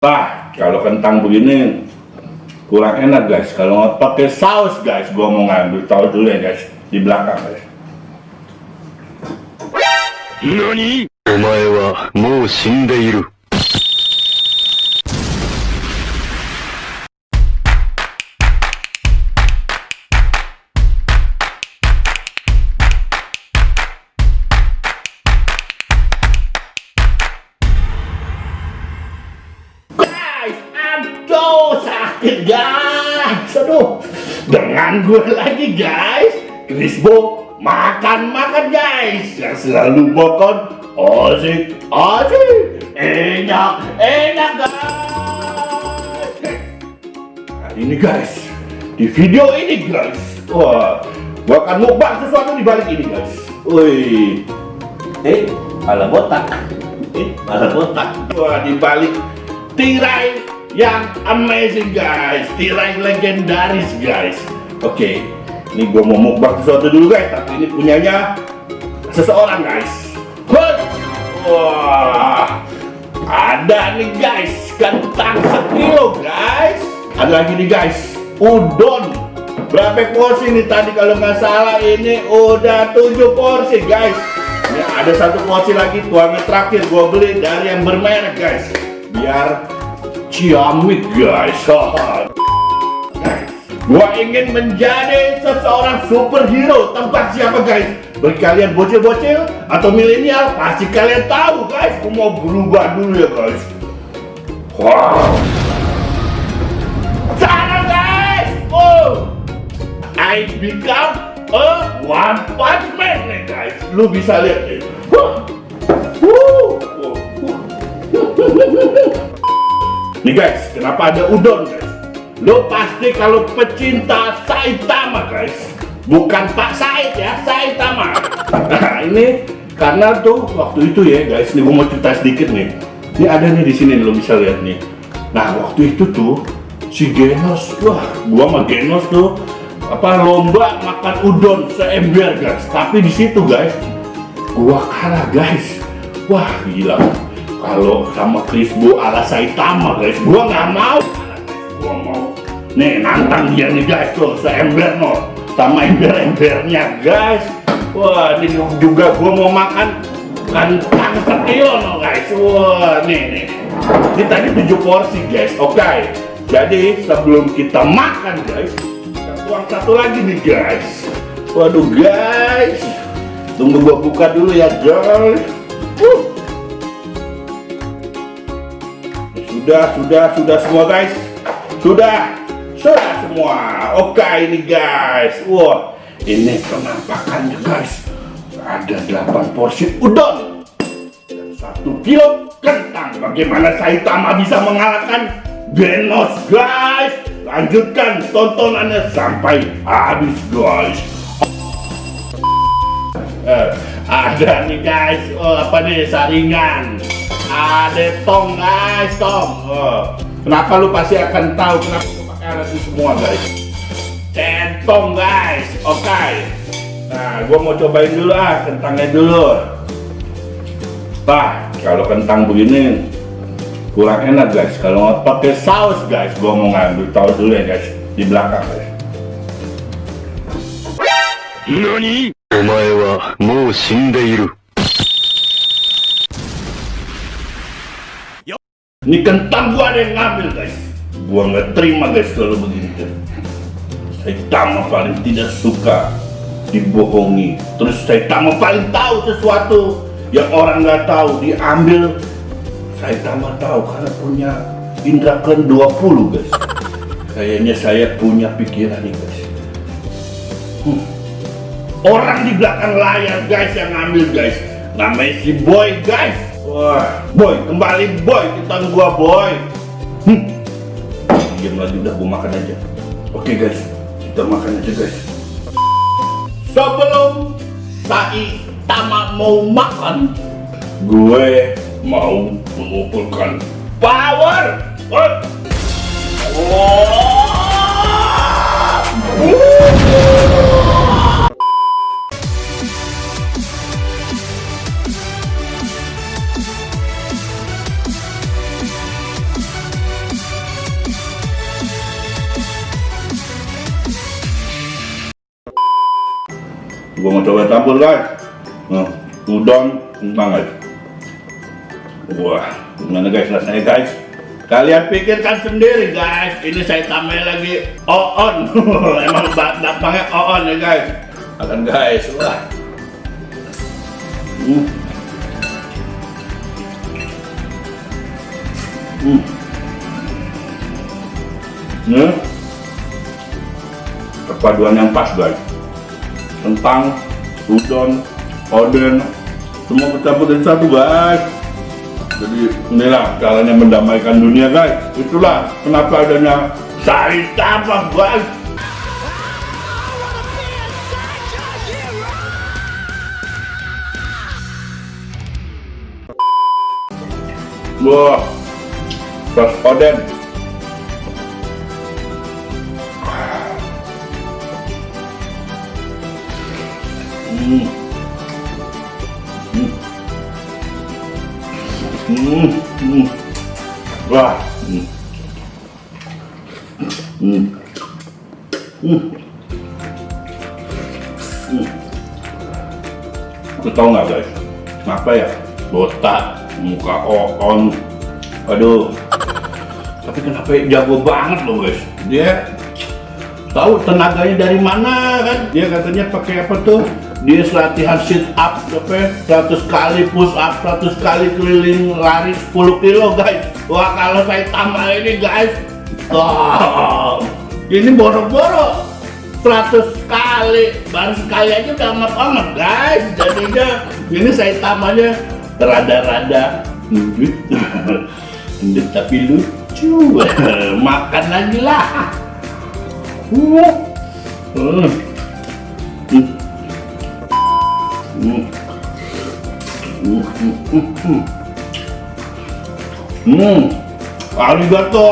Kalau kentang begini kurang enak guys. Kalau nggak pakai saus guys, gua mau ngambil saus dulu ya guys di belakang guys. NANI?! お前はもう死んでいる。Aduh, sakit guys. Aduh, dengan gue lagi guys, Crisbo makan guys. Yang selalu makan asik, enak guys. Nah ini guys, di video ini guys, wah, gue akan mukbang sesuatu di balik ini guys. Wih, malah botak. Wah, di balik tirai yang amazing guys, tirai legendaris guys. Oke, ini gue mau mukbang sesuatu dulu guys, tapi ini punyanya seseorang guys. Wah, ada nih guys, kentang sekilo guys. Ada lagi nih guys, udon. Berapa porsi nih tadi kalau nggak salah ini udah 7 porsi guys. Ini ada 1 porsi lagi, tuangnya terakhir gue beli dari yang bermerek guys, biar ciamik guys. Gua ingin menjadi seseorang superhero. Tempat siapa guys? Bagi kalian bocil-bocil atau milenial, pasti kalian tahu guys. Gua mau berubah dulu ya guys. Wow, sana guys. Oh, I become a One Punch Man nih guys. Lu bisa lihat nih. Nih guys, kenapa ada udon guys? Lo pasti kalau pecinta Saitama guys, bukan Pak Said ya, Saitama. Nah ini karena tuh waktu itu ya guys, nih gue mau cerita sedikit nih. Ini ada nih di sini lo bisa lihat nih. Nah waktu itu tuh si Genos, wah gua sama Genos tuh lomba makan udon seember guys. Tapi di situ guys, gua kalah guys. Wah gila. Kalau sama Crisbo ala Saitama guys, gua nggak mau. Gua mau nih nantang dia nih guys tuh seember no, sama ember-embernya guys. Wah ini juga gua mau makan kentang sekilo no guys. Wah nih ini tadi 7 porsi guys. Oke, jadi sebelum kita makan guys, kita tuang satu lagi nih guys. Waduh guys, tunggu gua buka dulu ya guys. Sudah semua guys. Sudah semua. Oke ini guys. Wah, ini penampakannya guys. Ada 8 porsi udon dan 1 kilo kentang. Bagaimana Saitama bisa mengalahkan Genos guys? Lanjutkan tontonannya sampai habis guys. Ada nih guys. Apa nih, saringan. Ada tong guys, tong. Kenapa lu pasti akan tahu kenapa gue pakai alat itu semua guys. Centong guys. Oke. Nah, gue mau cobain dulu kentangnya dulu. Kalau kentang begini kurang enak guys. Kalau nggak pakai saus guys, gue mau ngambil saus dulu ya guys di belakang guys. NANI?! お前はもう死んでいる。Ini kentang gua ada yang ngambil guys. Gua nggak terima guys kalau begini guys. Saitama paling tidak suka dibohongi. Terus Saitama paling tahu sesuatu yang orang nggak tahu diambil. Saitama tahu karena punya indra ke-20 guys. Kayaknya saya punya pikiran nih guys. Orang di belakang layar guys yang ngambil guys, namanya si Boy guys. Wah, Boy, kembali Boy, kita gua Boy. Diam lagi, udah gua makan aja. Oke guys, kita makan aja guys. Sebelum Saitama mau makan, gue mau mengumpulkan power. Gua mau coba campur guys. Nah, udon banget. Wah, gimana guys rasanya guys? Kalian pikirkan sendiri guys. Ini saya tambahin lagi oon. Emang dampaknya oon ya guys. Makan guys. Wah. Nih, perpaduan yang pas guys. Kentang, udon, oden, semua bercampur jadi satu guys. Jadi inilah caranya mendamaikan dunia guys. Itulah kenapa adanya Saitama guys. Wah, sos oden. Wah. Aku tahu nggak guys, kenapa ya botak, muka oon, aduh. Tapi kenapa jago banget loh guys? Dia tahu tenaganya dari mana kan? Dia katanya pakai apa tuh? Dia latihan sit up 100 kali push up, 100 kali keliling lari 10 kilo guys. Wah, kalau saya tambah ini guys, ini boro-boro 100 kali, baru sekali aja udah amat-amat guys. Jadinya ini saya tambahnya rada-rada endut tapi lucu. Makan lagi lah. Arigato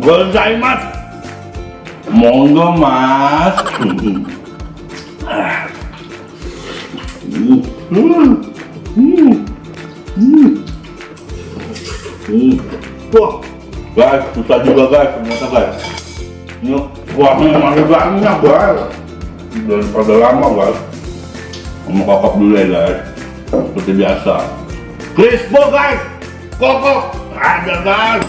gozaimasu. Monggo mas. Wah guys, susah juga guys ternyata guys. Ini kuahnya masih banyak guys. Daripada lama guys. Mau kokok dulu ya guys, seperti biasa. Crispo guys, kokok ada guys.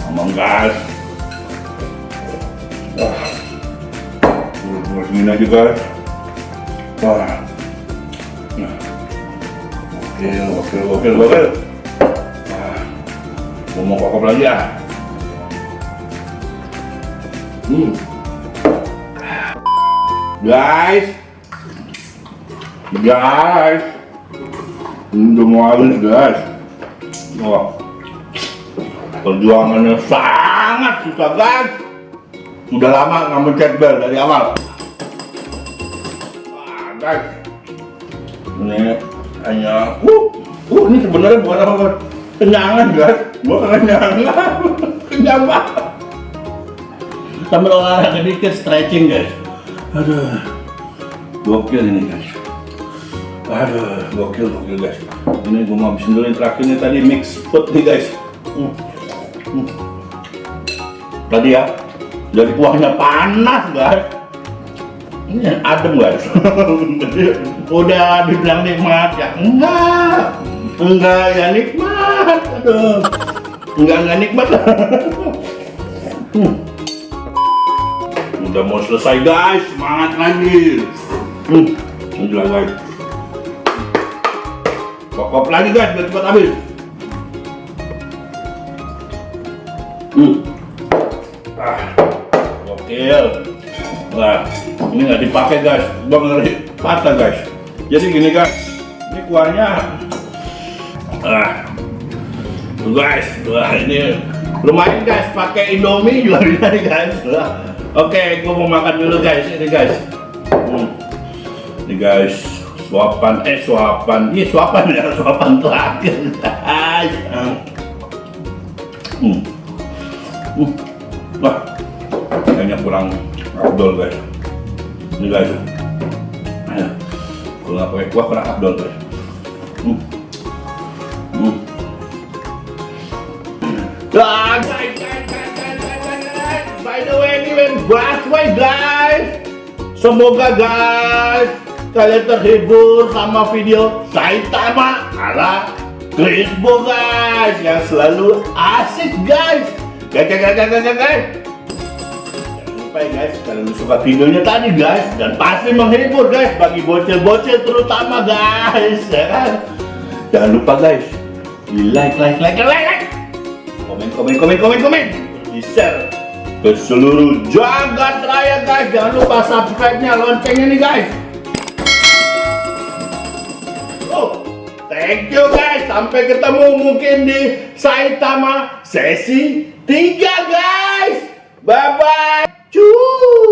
Ngomong guys. Segini aja guys. Wah. Oke. Mau kokop lagi ya. Guys, udah mau habis guys. Wah, perjuangannya sangat susah guys. Udah lama nggak mencet bel dari awal. Wah guys, ini hanya ini sebenarnya buat apa? Kenyangan guys, gua kenyang. Kenyang banget. Sambil olahraga dikit, stretching guys. Aduh, gokil ini guys. Aduh, gokil guys. Ini gua mau habisin dulu yang terakhir nih tadi mix food nih guys. Tadi ya, jadi kuahnya panas guys. Ini adem guys. Udah dibilang nikmat ya? Enggak ya nikmat. Aduh, enggak nikmat. Udah mau selesai guys, semangat lagi. Gila guys. Kokop lagi guys, biar cepat habis. Gokil. Nah, ini nggak dipakai guys, bang ngeri patah guys. Jadi gini guys, ini kuahnya. Guys, wah ini lumayan guys, pakai Indomie juga bisa nih guys. Oke, gua mau makan dulu guys, ini guys. Ini guys, suapan ya, suapan terakhir guys. Wah, kayaknya kurang abdol guys. Ini guys, kalau nggak pakai kuah kurang abdol guys. Guys, by the way, ini busway guys. Semoga guys kalian terhibur sama video Saitama ala Crispo guys, yang selalu asik guys. Guys. Jangan lupa ya guys, kalau suka videonya tadi guys, dan pasti menghibur guys bagi bocil-bocil terutama guys, ya kan? Jangan lupa guys, di like. Komen, di share ke seluruh jagat raya guys. Jangan lupa subscribe-nya, loncengnya nih guys. Oh, thank you guys. Sampai ketemu mungkin di Saitama sesi 3 guys. Bye bye. Cuy.